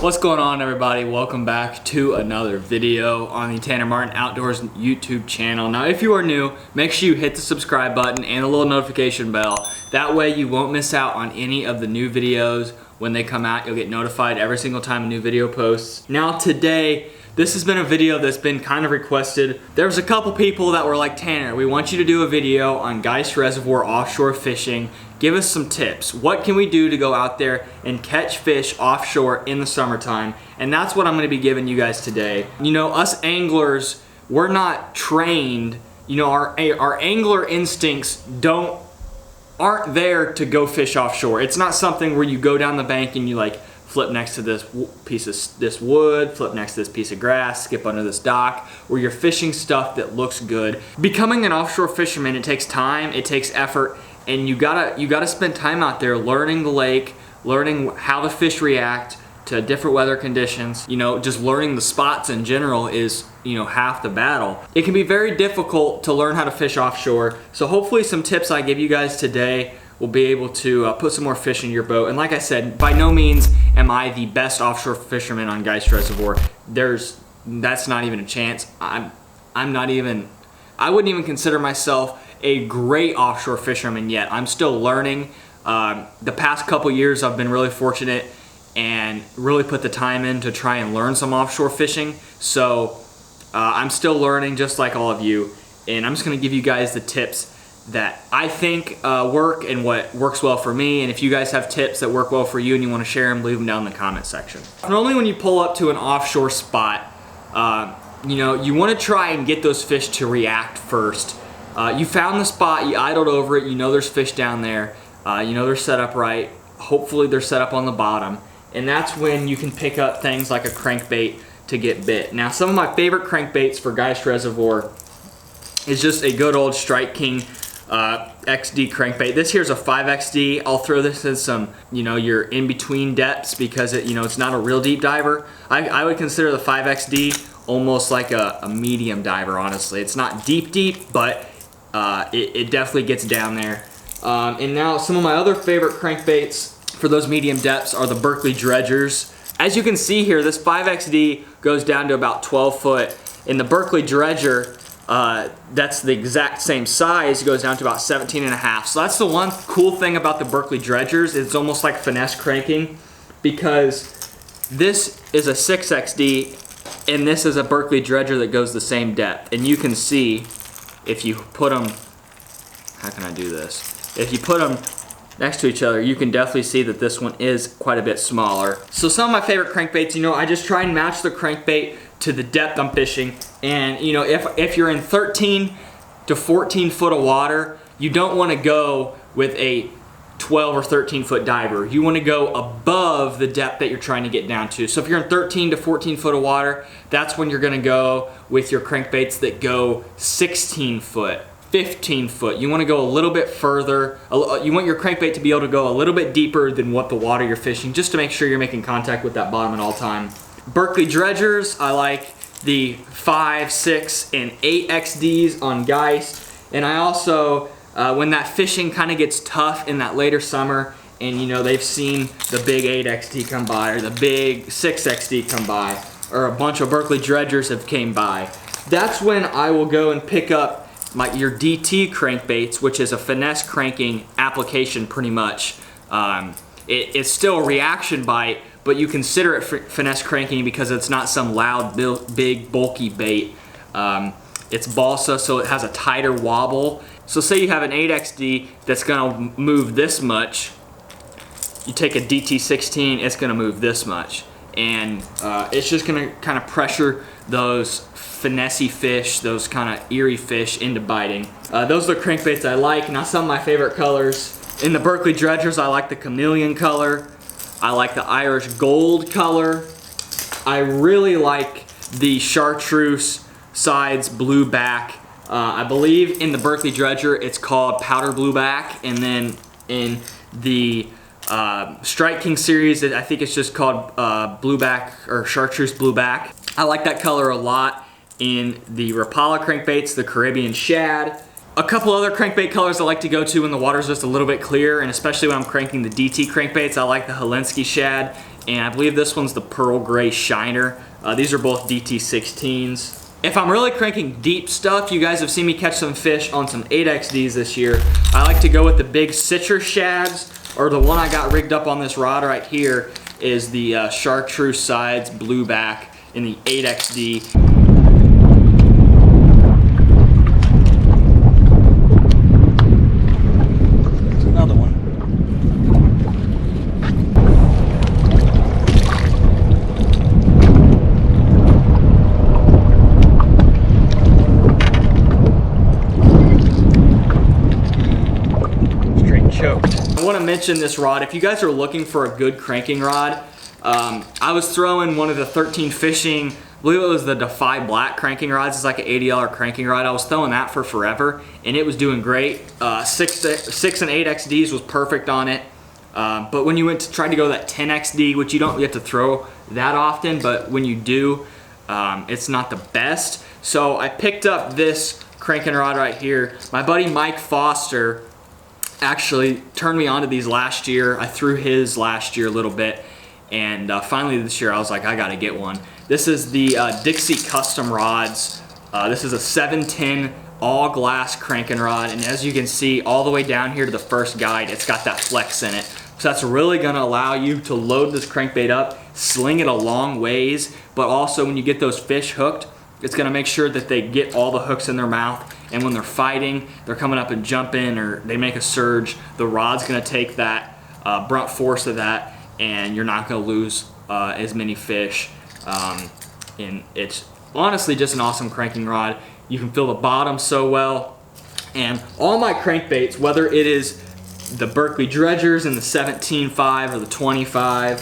What's going on, everybody? Welcome back to another video on the Tanner Martin Outdoors YouTube channel. Now, if you are new, make sure you hit the subscribe button and the little notification bell. That way you won't miss out on any of the new videos. When they come out, you'll get notified every single time a new video posts. Now today, this has been a video that's been kind of requested. There's a couple people that were like, Tanner, we want you to do a video on Geist Reservoir offshore fishing. Give us some tips. What can we do to go out there and catch fish offshore in the summertime? And that's what I'm gonna be giving you guys today. You know, us anglers, we're not trained. You know, our angler instincts aren't there to go fish offshore. It's not something where you go down the bank and you like flip next to this piece of this wood, flip next to this piece of grass, skip under this dock, where you're fishing stuff that looks good. Becoming an offshore fisherman, it takes time, it takes effort, and you gotta spend time out there learning the lake, learning how the fish react to different weather conditions. You know, just learning the spots in general is, you know, half the battle. It can be very difficult to learn how to fish offshore, so hopefully some tips I give you guys today will be able to put some more fish in your boat. And like I said, by no means am I the best offshore fisherman on Geist Reservoir. That's not even a chance. I wouldn't even consider myself a great offshore fisherman yet. I'm still learning. The past couple years I've been really fortunate and really put the time in to try and learn some offshore fishing. So I'm still learning just like all of you. And I'm just gonna give you guys the tips that I think work and what works well for me. And if you guys have tips that work well for you and you want to share them, leave them down in the comment section. Normally when you pull up to an offshore spot, you know, you want to try and get those fish to react first. You found the spot, you idled over it, you know there's fish down there, you know they're set up right, hopefully they're set up on the bottom, and that's when you can pick up things like a crankbait to get bit. Now, some of my favorite crankbaits for Geist Reservoir is just a good old Strike King XD crankbait. This here's a 5XD. I'll throw this in some, you know, your in-between depths because it's not a real deep diver. I would consider the 5XD almost like a medium diver, honestly. It's not deep, but it definitely gets down there. And now some of my other favorite crankbaits for those medium depths are the Berkley dredgers. As you can see here, this 5XD goes down to about 12 foot. In the Berkley dredger, that's the exact same size, it goes down to about 17 and a half. So that's the one cool thing about the Berkley dredgers. It's almost like finesse cranking, because this is a 6XD and this is a Berkley dredger that goes the same depth. And you can see if you put them, how can I do this? If you put them next to each other, you can definitely see that this one is quite a bit smaller. So some of my favorite crankbaits, you know, I just try and match the crankbait to the depth I'm fishing. And you know, if you're in 13 to 14 foot of water, you don't want to go with a 12 or 13 foot diver. You want to go above the depth that you're trying to get down to. So if you're in 13 to 14 foot of water, that's when you're going to go with your crankbaits that go 16 foot, 15 foot. You want to go a little bit further. You want your crankbait to be able to go a little bit deeper than what the water you're fishing, just to make sure you're making contact with that bottom at all time. Berkley dredgers, I like the 5, 6, and 8 XDs on Geist. And I also, when that fishing kind of gets tough in that later summer, and you know they've seen the big 8 XD come by, or the big 6 XD come by, or a bunch of Berkley dredgers have came by, that's when I will go and pick up your DT crankbaits, which is a finesse cranking application pretty much. It's still a reaction bite, but you consider it finesse cranking because it's not some loud, big, bulky bait. It's balsa, so it has a tighter wobble. So say you have an 8XD that's gonna move this much. You take a DT16, it's gonna move this much. And it's just gonna kind of pressure those finessey fish, those kind of eerie fish into biting. Those are the crankbaits I like. Now, some of my favorite colors. In the Berkley dredgers, I like the chameleon color. I like the Irish gold color. I really like the chartreuse sides blue back. I believe in the Berkley dredger it's called powder blue back, and then in the Strike King series I think it's just called blue back or chartreuse blue back. I like that color a lot. In the Rapala crankbaits, the Caribbean shad. A couple other crankbait colors I like to go to when the water's just a little bit clear, and especially when I'm cranking the DT crankbaits, I like the Helensky shad and I believe this one's the Pearl Gray Shiner. These are both DT16s. If I'm really cranking deep stuff, you guys have seen me catch some fish on some 8XDs this year. I like to go with the big citrus shads, or the one I got rigged up on this rod right here is the Chartreuse Sides Blueback in the 8XD. I want to mention this rod. If you guys are looking for a good cranking rod, I was throwing one of the 13 Fishing, I believe it was the Defy Black cranking rods. It's like an $80 cranking rod. I was throwing that for forever, and it was doing great. 6 and 8 XDs was perfect on it. But when you went to try to go that 10 XD, which you don't get to throw that often, but when you do, it's not the best. So I picked up this cranking rod right here. My buddy Mike Foster actually turned me onto these last year. I threw his last year a little bit, and finally this year I was like, I gotta get one. This is the Dixie Custom Rods. This is a 710 all glass cranking rod, and as you can see all the way down here to the first guide, it's got that flex in it. So that's really gonna allow you to load this crankbait up, sling it a long ways, but also when you get those fish hooked, it's gonna make sure that they get all the hooks in their mouth, and when they're fighting, they're coming up and jumping, or they make a surge, the rod's gonna take that brunt force of that, and you're not gonna lose as many fish. And it's honestly just an awesome cranking rod. You can feel the bottom so well, and all my crankbaits, whether it is the Berkeley Dredgers in the 17.5 or the 25,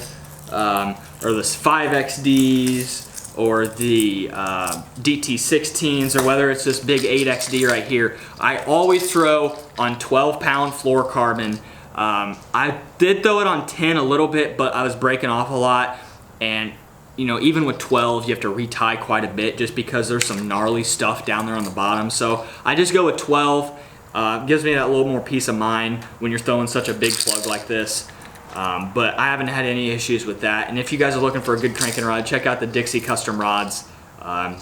or the 5XDs, or the DT16s, or whether it's this big 8XD right here, I always throw on 12-pound fluorocarbon. I did throw it on 10 a little bit, but I was breaking off a lot, and you know, even with 12, you have to retie quite a bit just because there's some gnarly stuff down there on the bottom. So I just go with 12. Gives me that little more peace of mind when you're throwing such a big plug like this. But I haven't had any issues with that. And if you guys are looking for a good cranking rod, check out the Dixie Custom Rods.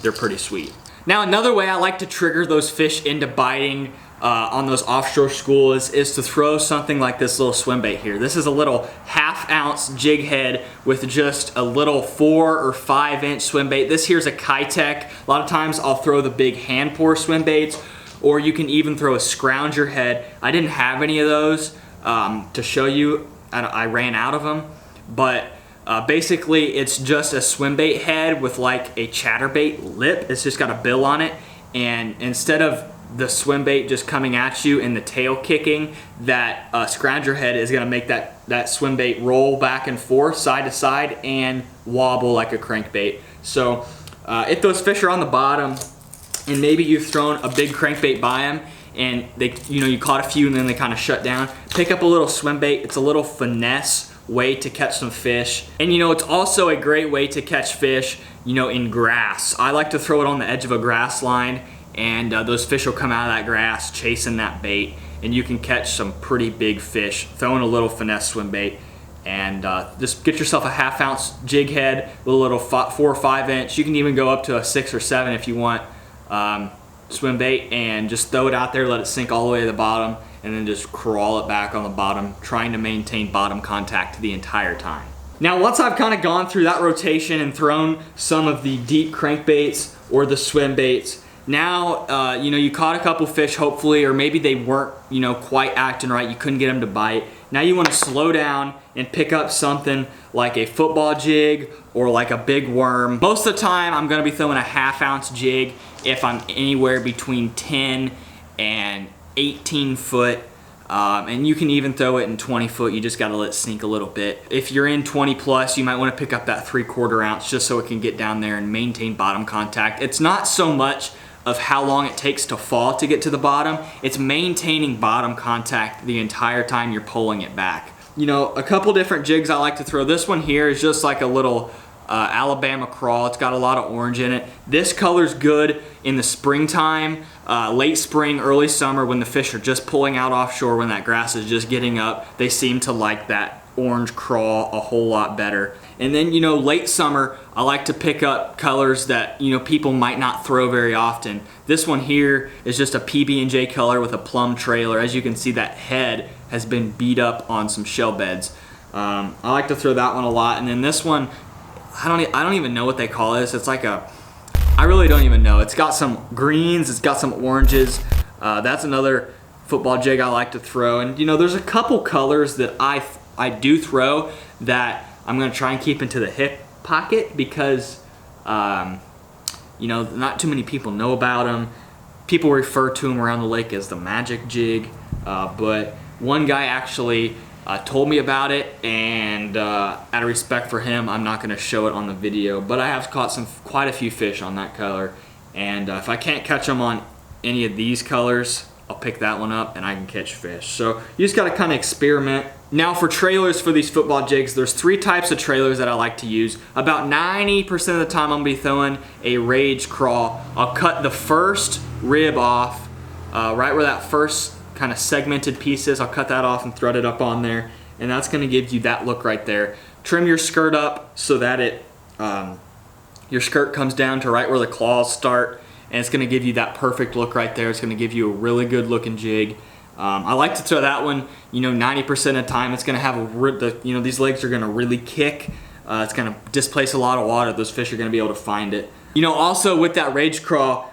They're pretty sweet. Now, another way I like to trigger those fish into biting on those offshore schools is to throw something like this little swim bait here. This is a little 1/2 ounce jig head with just a little 4 or 5 inch swim bait. This here's a Kitech. A lot of times I'll throw the big hand pour swim baits, or you can even throw a scrounger head. I didn't have any of those to show you. I ran out of them, but basically it's just a swim bait head with like a chatterbait lip. It's just got a bill on it, and instead of the swim bait just coming at you and the tail kicking, that scrounger head is gonna make that swim bait roll back and forth, side to side, and wobble like a crankbait. So if those fish are on the bottom and maybe you've thrown a big crankbait by them and they, you caught a few and then they kind of shut down, pick up a little swim bait. It's a little finesse way to catch some fish. And it's also a great way to catch fish, in grass. I like to throw it on the edge of a grass line, and those fish will come out of that grass chasing that bait, and you can catch some pretty big fish throwing a little finesse swim bait. And just get yourself a 1/2 ounce jig head with a little 4 or 5 inch. You can even go up to a 6 or 7 if you want swim bait, and just throw it out there, let it sink all the way to the bottom, and then just crawl it back on the bottom, trying to maintain bottom contact the entire time. Now, once I've kind of gone through that rotation and thrown some of the deep crankbaits or the swim baits, now, you caught a couple fish, hopefully, or maybe they weren't, quite acting right. You couldn't get them to bite. Now you want to slow down and pick up something like a football jig or like a big worm. Most of the time, I'm going to be throwing a 1/2 ounce jig if I'm anywhere between 10 and 18 foot. And you can even throw it in 20 foot. You just got to let it sink a little bit. If you're in 20 plus, you might want to pick up that 3/4 ounce just so it can get down there and maintain bottom contact. It's not so much of how long it takes to fall to get to the bottom. It's maintaining bottom contact the entire time you're pulling it back. A couple different jigs I like to throw. This one here is just like a little Alabama crawl. It's got a lot of orange in it. This color's good in the springtime, late spring, early summer, when the fish are just pulling out offshore, when that grass is just getting up. They seem to like that orange crawl a whole lot better. And then, you know, late summer, I like to pick up colors that, you know, people might not throw very often. This one here is just a PB&J color with a plum trailer. As you can see, that head has been beat up on some shell beds. I like to throw that one a lot. And then this one, I don't even know what they call this. It's like I really don't even know. It's got some greens, it's got some oranges. That's another football jig I like to throw. And you know, there's a couple colors that I do throw that I'm gonna try and keep into the hip pocket because you know, not too many people know about them. People refer to them around the lake as the magic jig, but one guy actually told me about it, and out of respect for him, I'm not gonna show it on the video, but I have caught quite a few fish on that color, and if I can't catch them on any of these colors, I'll pick that one up and I can catch fish. So you just gotta kind of experiment. Now for trailers for these football jigs, there's 3 types of trailers that I like to use. About 90% of the time I'm gonna be throwing a rage crawl. I'll cut the first rib off, right where that first kind of segmented piece is. I'll cut that off and thread it up on there, and that's gonna give you that look right there. Trim your skirt up so that your skirt comes down to right where the claws start, and it's gonna give you that perfect look right there. It's gonna give you a really good looking jig. I like to throw that one, you know, 90% of the time. It's gonna have you know, these legs are gonna really kick. It's gonna displace a lot of water. Those fish are gonna be able to find it. You know, also with that rage crawl,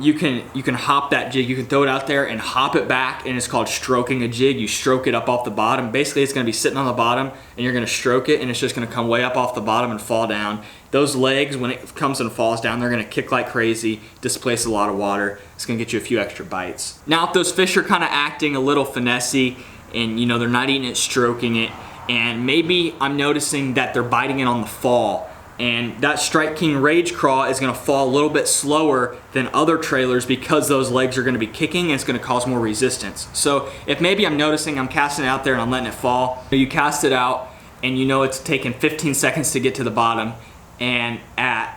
you can hop that jig. You can throw it out there and hop it back, and it's called stroking a jig. You stroke it up off the bottom. Basically, it's gonna be sitting on the bottom, and you're gonna stroke it, and it's just gonna come way up off the bottom and fall down. Those legs, when it comes and falls down, they're gonna kick like crazy, displace a lot of water. It's gonna get you a few extra bites. Now, if those fish are kind of acting a little finessey, and you know, they're not eating it, stroking it, and maybe I'm noticing that they're biting it on the fall, and that Strike King Rage Crawl is gonna fall a little bit slower than other trailers because those legs are gonna be kicking, and it's gonna cause more resistance. So if maybe I'm noticing I'm casting it out there and I'm letting it fall, you cast it out and you know it's taking 15 seconds to get to the bottom, and at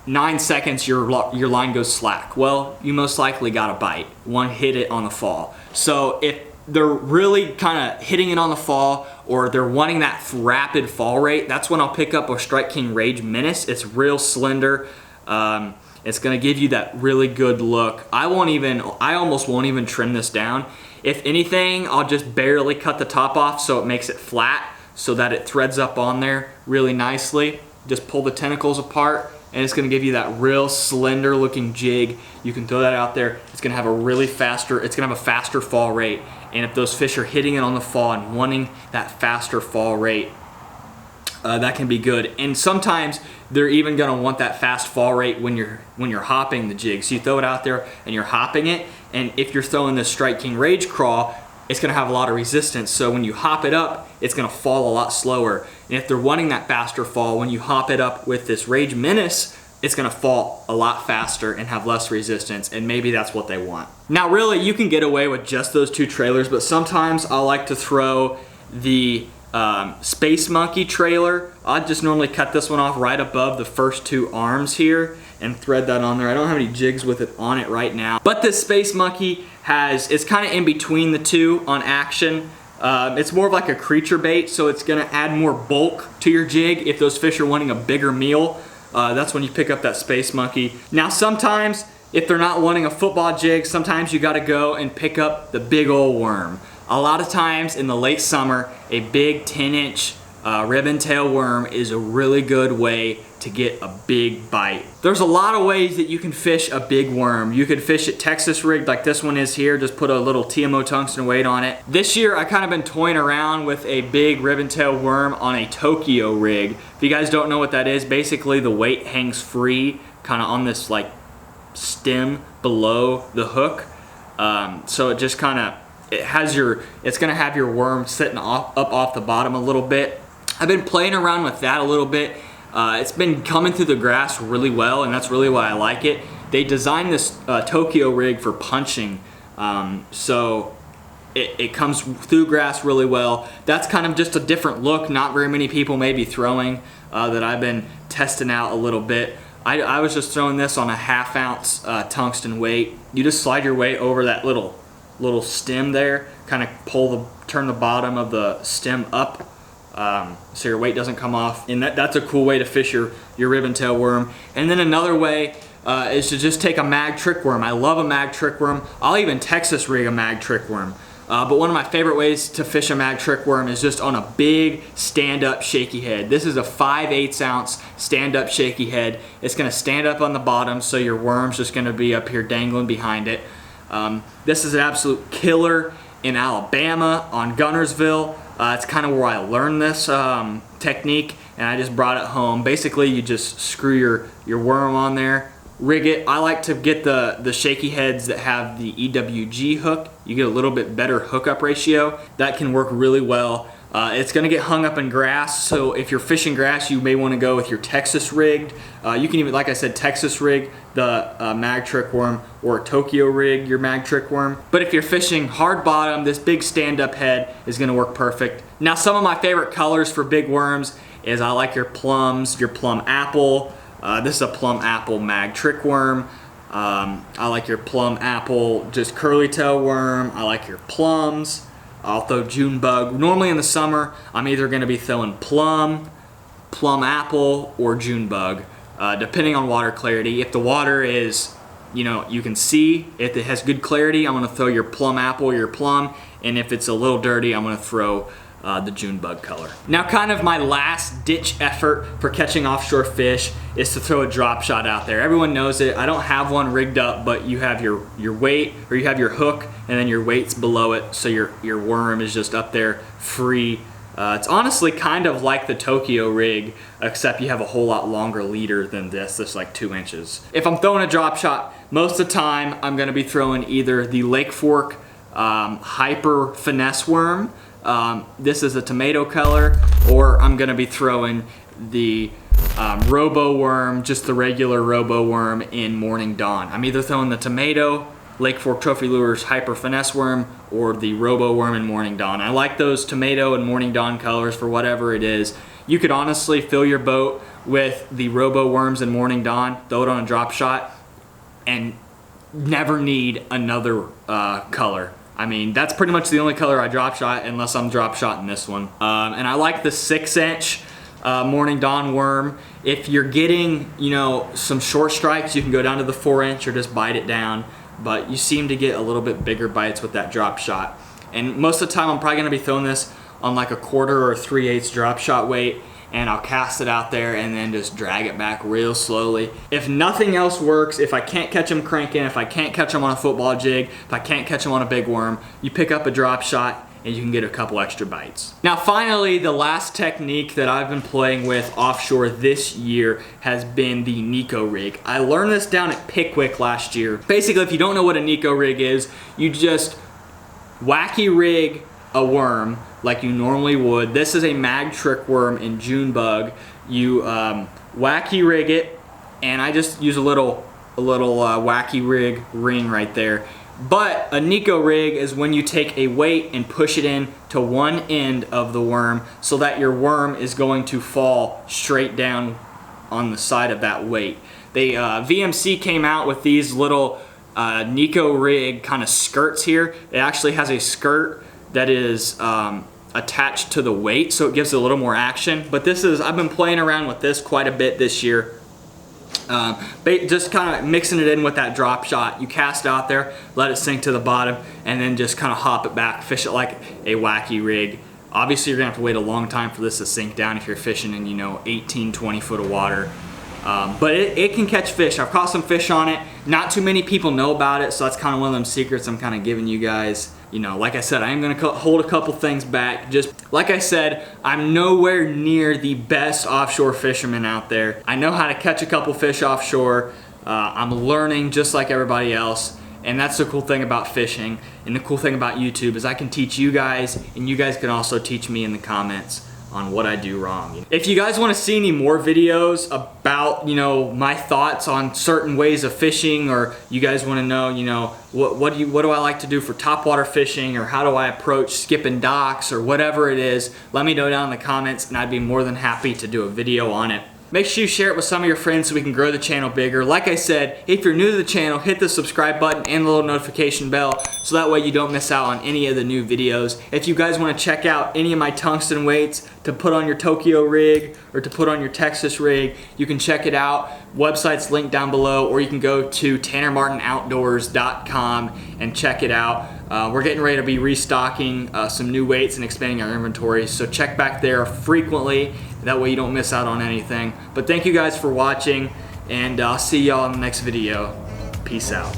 9 seconds your line goes slack. Well, you most likely got a bite. One hit it on the fall. So if they're really kind of hitting it on the fall, or they're wanting that rapid fall rate, that's when I'll pick up a Strike King Rage Menace. It's real slender. It's gonna give you that really good look. I almost won't even trim this down. If anything, I'll just barely cut the top off so it makes it flat, so that it threads up on there really nicely. Just pull the tentacles apart, and it's gonna give you that real slender looking jig. You can throw that out there. It's gonna have a faster fall rate. And if those fish are hitting it on the fall and wanting that faster fall rate, that can be good. And sometimes they're even gonna want that fast fall rate when you're hopping the jig. So you throw it out there and you're hopping it, and if you're throwing the Strike King Rage Crawl, it's gonna have a lot of resistance. So when you hop it up, it's gonna fall a lot slower. And if they're wanting that faster fall, when you hop it up with this Rage Menace, it's gonna fall a lot faster and have less resistance, and maybe that's what they want. Now really, you can get away with just those 2 trailers, but sometimes I like to throw the Space Monkey trailer. I just normally cut this one off right above the first 2 arms here and thread that on there. I don't have any jigs with it on it right now, but this Space Monkey it's kind of in between the 2 on action. It's more of like a creature bait, so it's gonna add more bulk to your jig. If those fish are wanting a bigger meal, that's when you pick up that Space Monkey. Now sometimes, if they're not wanting a football jig, sometimes you gotta go and pick up the big old worm. A lot of times in the late summer, a big 10-inch ribbon tail worm is a really good way to get a big bite. There's a lot of ways that you can fish a big worm. You could fish it Texas rigged like this one is here, just put a little TMO tungsten weight on it. This year I kind of been toying around with a big ribbon tail worm on a Tokyo rig. If you guys don't know what that is, basically the weight hangs free kind of on this like stem below the hook. So it just kind of, it's gonna have your worm sitting up off the bottom a little bit. I've been playing around with that a little bit. It's been coming through the grass really well, and that's really why I like it. They designed this Tokyo rig for punching, so it comes through grass really well. That's kind of just a different look. Not very many people may be throwing that I've been testing out a little bit. I was just throwing this on a 1/2 ounce tungsten weight. You just slide your weight over that little stem there, kind of turn the bottom of the stem up so your weight doesn't come off. And that's a cool way to fish your ribbon tail worm. And then another way is to just take a mag trick worm. I love a mag trick worm. I'll even Texas rig a mag trick worm. But one of my favorite ways to fish a mag trick worm is just on a big stand-up shaky head. This is a 5/8 ounce stand-up shaky head. It's gonna stand up on the bottom, so your worm's just gonna be up here dangling behind it. This is an absolute killer in Alabama on Gunnersville. It's kind of where I learned this technique, and I just brought it home. Basically, you just screw your worm on there, rig it. I like to get the shaky heads that have the EWG hook. You get a little bit better hookup ratio. That can work really well. It's gonna get hung up in grass, so if you're fishing grass, you may wanna go with your Texas rigged. You can even, like I said, Texas rig the mag trick worm, or Tokyo rig your mag trick worm. But if you're fishing hard bottom, this big stand-up head is gonna work perfect. Now, some of my favorite colors for big worms is I like your plums, your plum apple. This is a plum apple mag trick worm. I like your plum apple, just curly tail worm. I like your plums. I'll throw June bug. Normally in the summer, I'm either gonna be throwing plum apple, or June bug, depending on water clarity. If the water is, you can see, if it has good clarity, I'm gonna throw your plum apple or your plum, and if it's a little dirty, I'm gonna throw the June bug color. Now, kind of my last ditch effort for catching offshore fish is to throw a drop shot out there. Everyone knows it. I don't have one rigged up, but you have your weight, or you have your hook, and then your weight's below it, so your worm is just up there free. It's honestly kind of like the Tokyo rig, except you have a whole lot longer leader than this. It's like 2 inches. If I'm throwing a drop shot, most of the time I'm gonna be throwing either the Lake Fork Hyper Finesse worm. This is a tomato color, or I'm gonna be throwing the Robo worm, just the regular Robo worm in Morning Dawn. I'm either throwing the tomato Lake Fork Trophy Lures Hyper Finesse worm, or the Robo worm in Morning Dawn. I like those tomato and Morning Dawn colors for whatever it is. You could honestly fill your boat with the Robo worms in Morning Dawn, throw it on a drop shot, and never need another color. I mean, that's pretty much the only color I drop shot, unless I'm drop shotting this one. And I like the 6-inch Morning Dawn worm. If you're getting, some short strikes, you can go down to the 4-inch or just bite it down. But you seem to get a little bit bigger bites with that drop shot. And most of the time, I'm probably gonna be throwing this on like a 1/4 or 3/8 drop shot weight, and I'll cast it out there and then just drag it back real slowly. If nothing else works, if I can't catch them cranking, if I can't catch them on a football jig, if I can't catch them on a big worm, you pick up a drop shot and you can get a couple extra bites. Now, finally, the last technique that I've been playing with offshore this year has been the Nico rig. I learned this down at Pickwick last year. Basically, if you don't know what a Nico rig is, you just wacky rig a worm like you normally would. This is a mag trick worm in June bug. You wacky rig it, and I just use a little wacky rig ring right there. But a Nico rig is when you take a weight and push it in to one end of the worm, so that your worm is going to fall straight down on the side of that weight. They VMC came out with these little Nico rig kind of skirts here. It actually has a skirt that is attached to the weight, so it gives it a little more action. But I've been playing around with this quite a bit this year. Just kind of mixing it in with that drop shot. You cast out there, let it sink to the bottom, and then just kind of hop it back, fish it like a wacky rig. Obviously, you're gonna have to wait a long time for this to sink down if you're fishing in 18, 20 foot of water. But it can catch fish. I've caught some fish on it. Not too many people know about it, so that's kind of one of them secrets I'm kind of giving you guys. Like I said, I am going to hold a couple things back. Just like I said, I'm nowhere near the best offshore fisherman out there. I know how to catch a couple fish offshore. I'm learning just like everybody else. And that's the cool thing about fishing. And the cool thing about YouTube is I can teach you guys, and you guys can also teach me in the comments on what I do wrong. If you guys want to see any more videos about, my thoughts on certain ways of fishing, or you guys want to know, what do I like to do for topwater fishing, or how do I approach skipping docks, or whatever it is, let me know down in the comments, and I'd be more than happy to do a video on it. Make sure you share it with some of your friends so we can grow the channel bigger. Like I said, if you're new to the channel, hit the subscribe button and the little notification bell so that way you don't miss out on any of the new videos. If you guys want to check out any of my tungsten weights to put on your Tokyo rig or to put on your Texas rig, you can check it out. Website's linked down below, or you can go to TannerMartinOutdoors.com and check it out. We're getting ready to be restocking some new weights and expanding our inventory, so check back there frequently. That way you don't miss out on anything. But thank you guys for watching, and I'll see y'all in the next video. Peace out.